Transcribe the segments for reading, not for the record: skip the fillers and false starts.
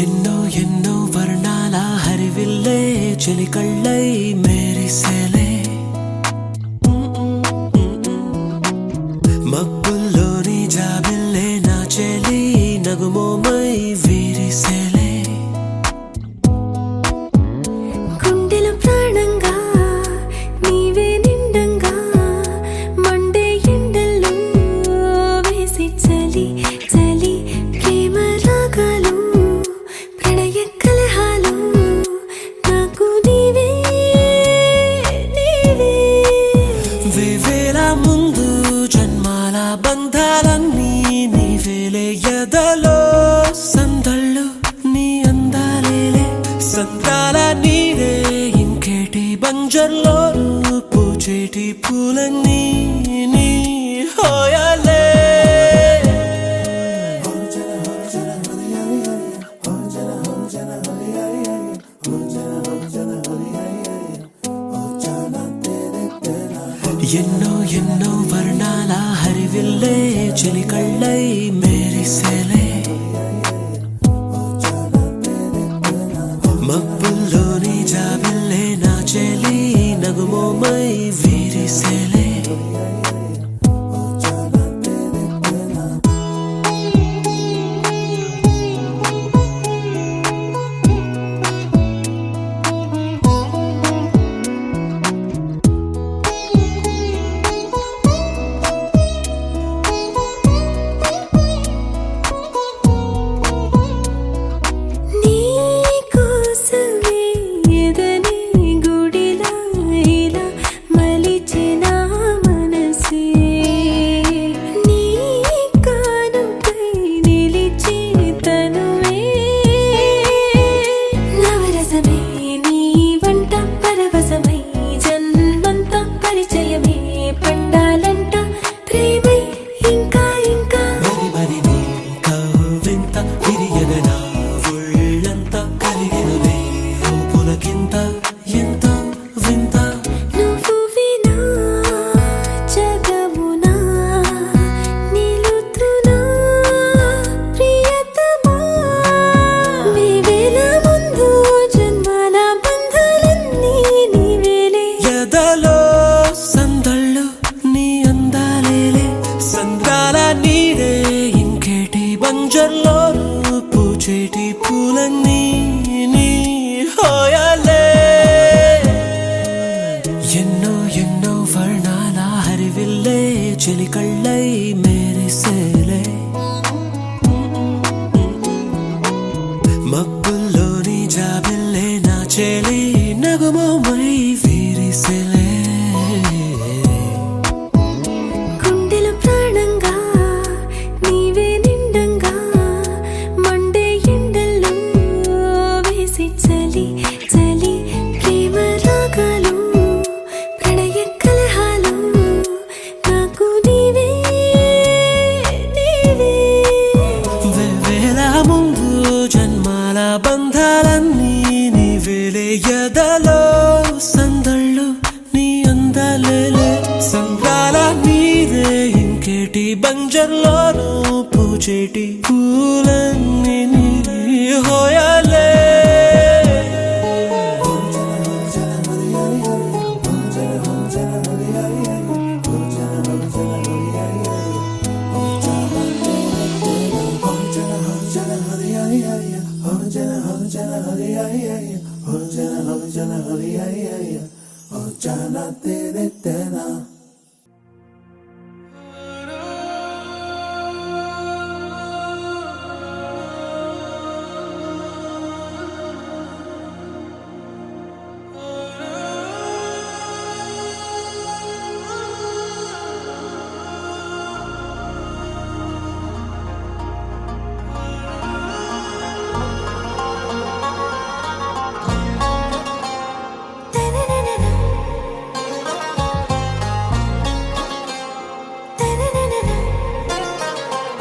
ఎన్నో ఎన్నో వర్ణాల హరివిల్లే చెలికళ్ళై మేరిసేలే మబ్బుల్లోని జాబిల్లే నా చెలి నగుమోమై వీరిసేలే గుండెల ప్రాణంగా నీవే నిండంగా మండే ఎండల్లో వేసి చలి చలి ప్రేమ రాగాలు ప్రణయ కలహాలు నాకు నీవే నీవే వేవేల ముందు జన్మాల బంధాలన్నీ నీవేలే ఎదలో సందళ్ళు నీ అందాలేలే సంతాల నీరే ఇంకేటి బంజర్లోను పూచేటి పూలన్నీ నీ హోయాలే ఎన్నో ఎన్నో వర్ణాల హరివిల్లే చెలికళ్ళై మేరిసేలే మబ్బుల్లోని జాబిల్లే నా చెలి నగుమోమై వీరిసేలే బంజర్లోను పూచేటి పూలన్నీ నీ హోయాలే ఎన్నో ఎన్నో వర్ణాల హరివిల్లే చెలికళ్ళై మేరిసేలే మబ్బుల్లోని జాబిల్లే నా చెలి నగుమోమై వీరిసేలే గుండెల ప్రాణంగా నీవే నిండంగా మండే ఎండల్లో వేసి చలి చలి ప్రేమ రాగాలు ప్రణయ కలహాలు నాకు నీవే నీవే వేవేల ముందు జన్మాల బంధాలన్నీ నీవేలే ఎదలో సందళ్ళు నీ అందాలేలే సంద్రాల నీరే ఇంకేటి బంజర్లోను పూచేటి పూలన్నీ నీ హోయాలే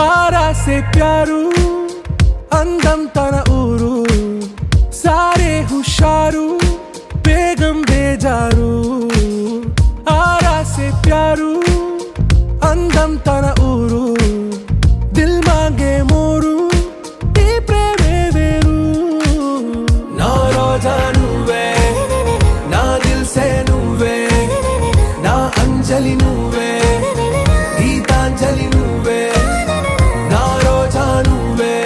ఆరా సే ప్యారు అందం తన ఊరు సారే హుషారు బేగం బేజారు ఆరా సే ప్యారు అందం తన ఊరు దిల్ మాంగే మోరు ఈ ప్రేమే వేరు నా రోజా నువ్వే నా దిల్ సే నువ్వే నా అంజలి నువ్వే గీతాంజలి నువ్వే నా రోజా నువ్వే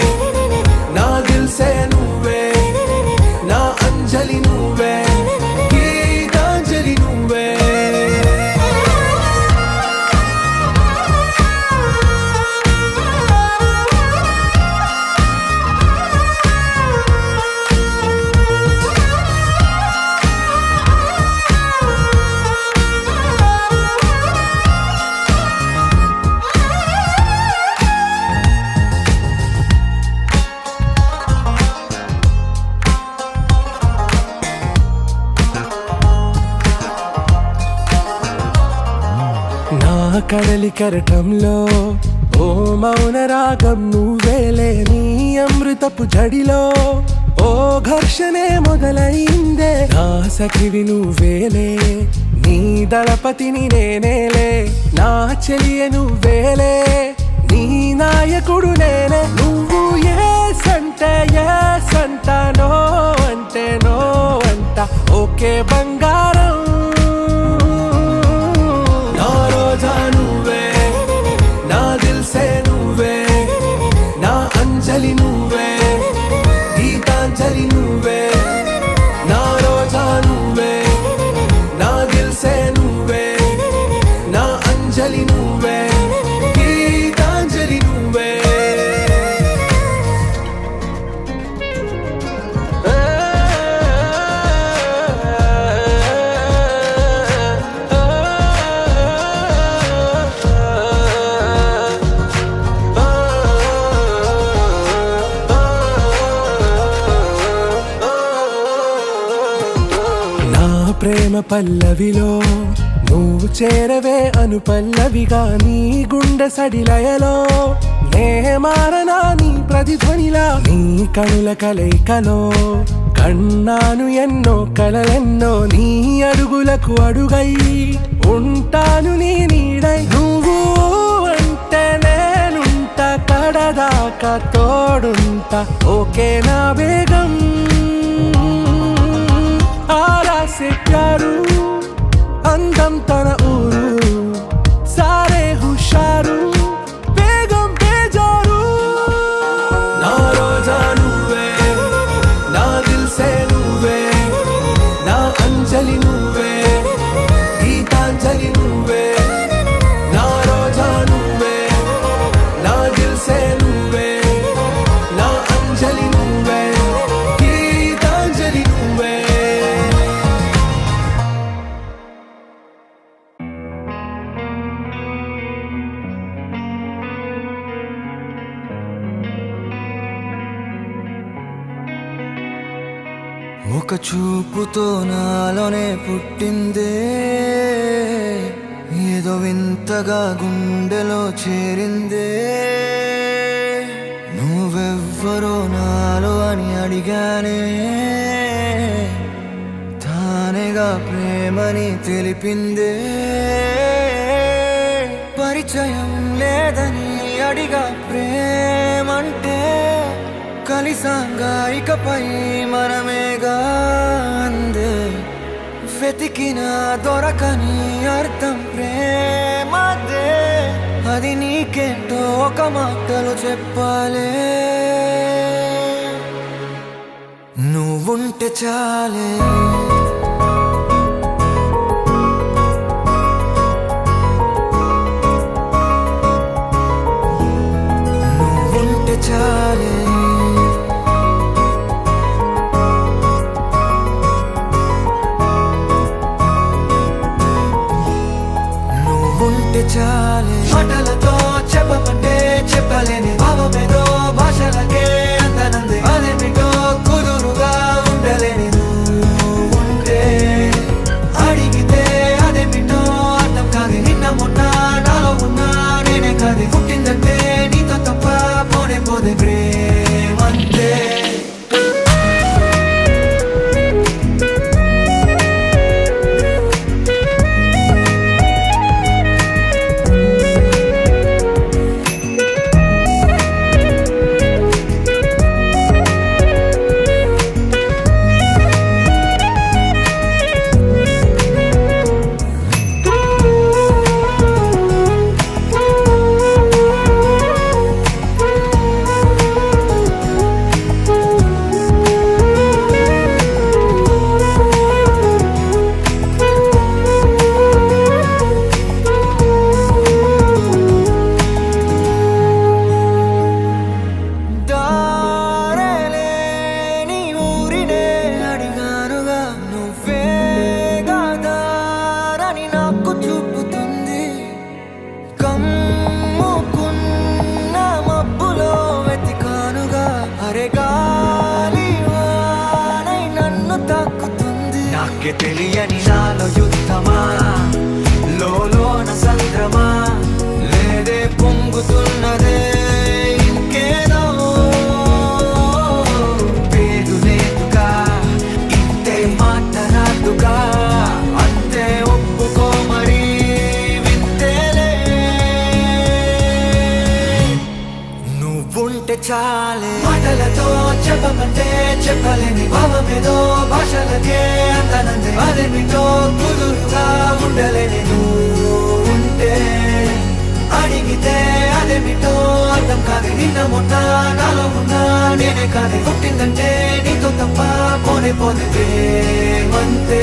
నా దిల్ సే నువ్వే నా అంజలి నువ్వే గీతాంజలి నువ్వే నా కడలి కరటంలో ఓ మౌన రాగం నువ్వేలే నీ అమృతపు జడిలో ఓ ఘర్షణే మొదలైందే నా సఖివి నువ్వేలే నీ దళపతిని నేనేలే నా చెలియ నువ్వేలే నీ నాయకుడు నేనే నువ్వు ఏ సంట నో అంటే నో అంట ఓకే బంగారం నా రోజా నువ్వే నా దిల్ సే నువ్వే నా అంజలి నువ్వే గీతాంజలి నువ్వే నా రోజా నువ్వే నా దిల్ సే నువ్వే నా అంజలి నువ్వే గీతాంజలి నువ్వే నా ప్రేమ పల్లవిలో నువ్వు చేరవే అను పల్లవిగా నీ గుండె సడిలయలో నే మారనా నీ ప్రతిధ్వనిలా నీ కనుల కలయికలో కన్నాను ఎన్నో కలలెన్నో నీ అడుగులకు అడుగై ఉంటాను నీ నీడై నువ్వు అంటే నేనుంట కడదాకా తోడుంట ఓకే నా బేగం ఆరా సే ప్యారు అందం తన ఊరు సారే హుషారు బేగం బేజారు నా రోజా నువ్వే నా దిల్ సే నువ్వే నా అంజలి నువ్వే గీతాంజలి నువ్వే నా రోజా నువ్వే నా దిల్ సే నువ్వే నా అంజలి నువ్వే గీతాంజలి నువ్వే ఒక చూపుతో నాలోనే పుట్టిందే ఏదో వింతగా గుండెలో చేరిందే నువ్వెవ్వరో నాలో అని అడిగానే తానేగా ప్రేమని తెలిపిందే పరిచయం లేదని అడిగా ప్రేమంటే కలిసాంగా ఇకపై మనమేగా అందే వెతికినా దొరకని అర్థం ప్రేమదే అది నీకేంటో ఒక మాటలు చెప్పాలే నువ్వుంటే చాలే నువ్వుంటే చాలే చాలే మాటలతో చెప్పమంటే చెప్పలేని భావమేదో భాషలకే అందనంది అదేమిటో కుదురుగా ఉండలేని నువ్వు ఉంటే చాలే మాటలతో చెప్పమంటే చెప్పలేని భావమేదో భాషలకే అందనందే అదేమిటో కుదురుగా ఉండలేని నువ్వు ఉంటే అడిగితే అదేమిటో అర్థం కాదు నిన్న మొన్న నాలో ఉన్నా నేనే కాదు పుట్టిందంటే నీతో తప్ప పోనే పోతే మంతే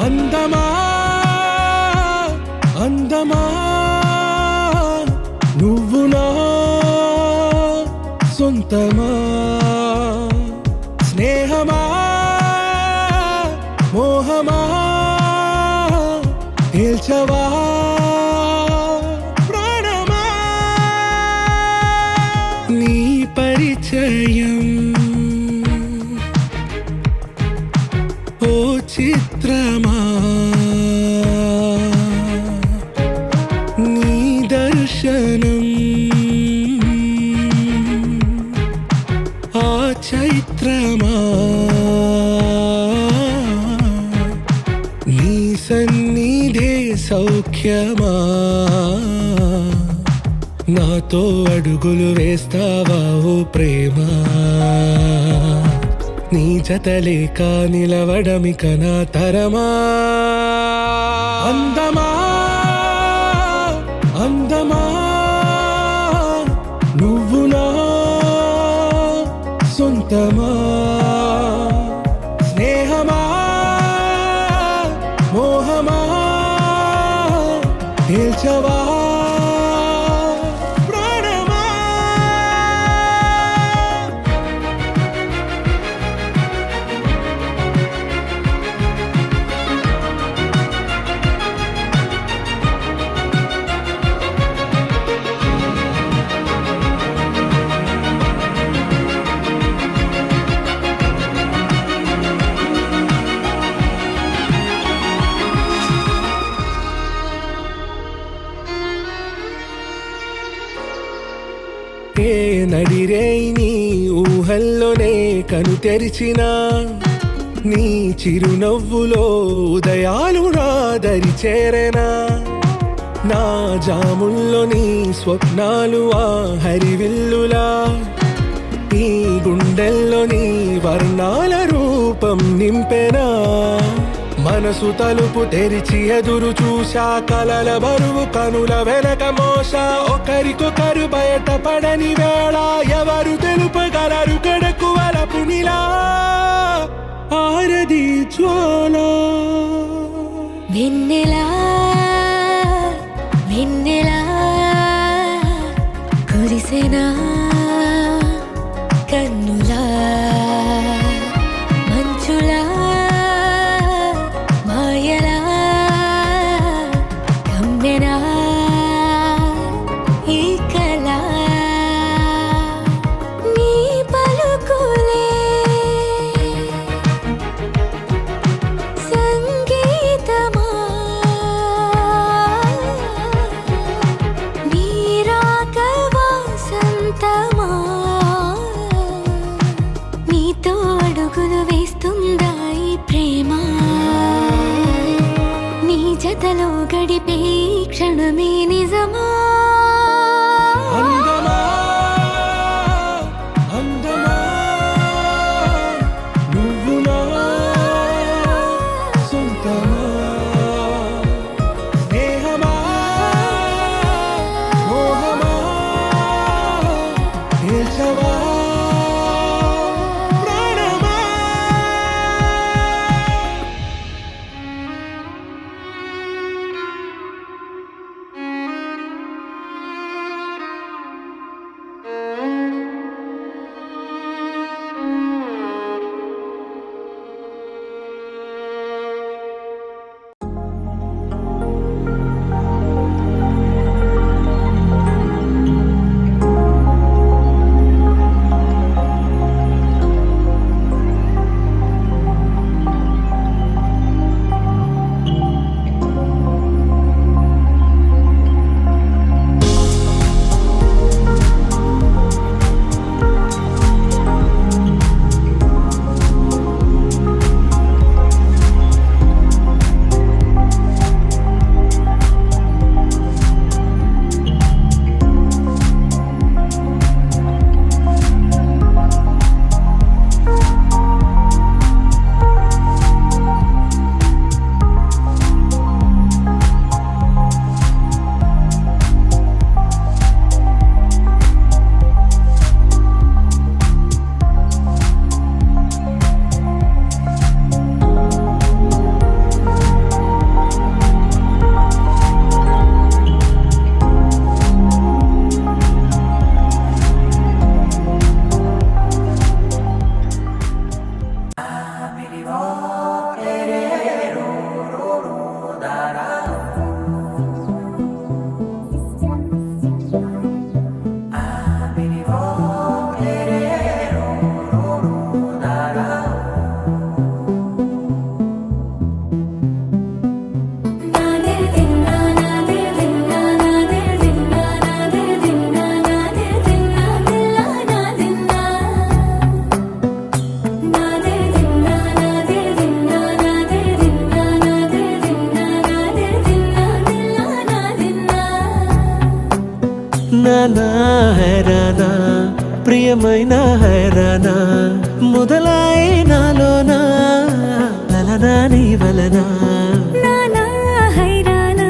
అందమా అందమా నువ్వు నా సొంతమా స్నేహమా మోహమా తేల్చవా ప్రాణమా నీ పరిచయం ఓ చిత్రమా నీ దర్శనం ఆ చైత్రమా నీ సన్నిధే సౌఖ్యమా నాతో అడుగులు వేస్తావా ఓ ప్రేమా నీ జతలేక నిలవడమిక నా తరమా అందమా అందమా నువ్వు నా సొంతమా స్నేహమా మోహమా తేల్చవా నడిరే నీ ఊహల్లోనే కను తెరిచిన నీ చిరునవ్వులో ఉదయాలు నా దరి చేరెనా నా జాముల్లో నీ స్వప్నాలు ఆ హరివిల్లులా ఈ గుండెల్లో నీ వర్ణాల రూపం నింపెనా మనసు తలుపు తెరిచి ఎదురు చూశా కలల బరువు కనుల వెనక మోసా ఒకరికొకరు బయట పడని వేళ ఎవరు తెలుపగలరు కడకు వలపునిలా ఆరది జ్వాల వెన్నెలా వెన్నెలా కురిసెనా కన్నులా మంచులా మాయలా కమ్మెనా ఈ కళ నీ పలుకులే సంగీతమా నీ రాక వాసంతమా నీతో అడుగులు వేస్తుందా ఈ ప్రేమ నీ జతలో గడిపే క్షణమే నిజమా అందమా అందమా నువ్వు నా సొంతమా స్నేహమా మోహమా తేల్చవా ప్రియమైన హైరానా మొదలాయే నాలోనా లలనా నీ వలనా నానా హైరానా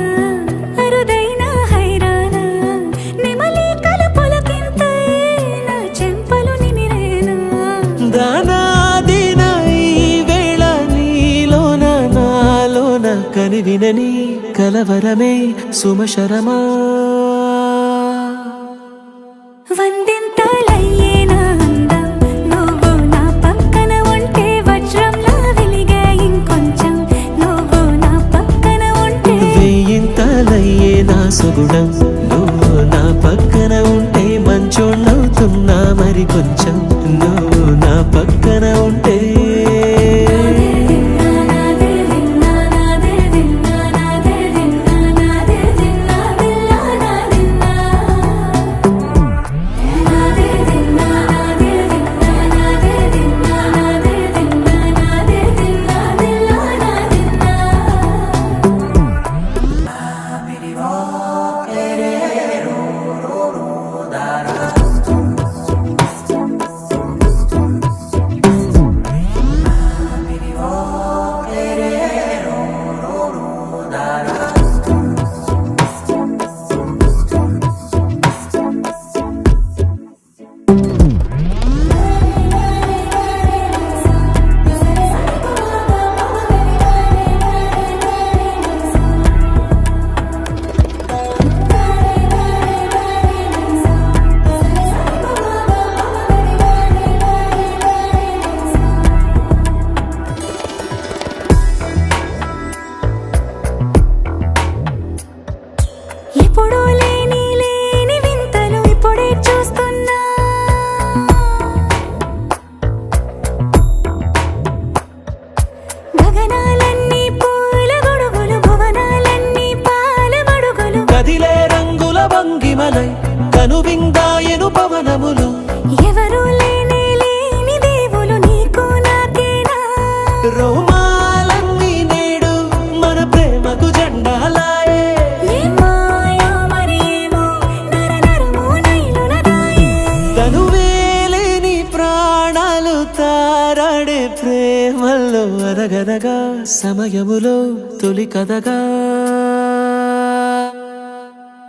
అరుదైన హైరానా నెమలి కలుపులకింతై నా చెంపలు నిమిరేనా దానాదిన ఈ వేళ నీలోన నాలోన కనివినని కలవరమే సుమశరమా వందింతలయ్యే నా అందం నువ్వు నా పక్కన ఉంటే వజ్రంలా వెలిగే ఇంకొంచెం నువ్వు నా పక్కన ఉంటే వెయ్యింతలయ్యే నా సుగుణం నువ్వు నా పక్కన ఉంటే మంచోళ్ళవుతున్నా మరి కొంచెం నువ్వు నా పక్కన ఉంటే ఎప్పుడూ లేని లేని వింతలు ఇప్పుడే చూస్తున్నా గగనాలన్నీ పూల గొడుగులు భువనాలన్నీ పాల మడుగులు కదిలే రంగుల భంగిమలై కనువిందాయను పవనములు ఎవరు లేని లేని దేవులు నీకు నాకేనా రోమాలన్నీ నేడు మన ప్రేమకు జెండాలాయే ఏ మాయో మరేమో నరనరమో నైలునదాయే తనువేలేని ప్రాణాలు తారాడే ప్రేమల్లో అరగనగా సమయములో తొలి కథగా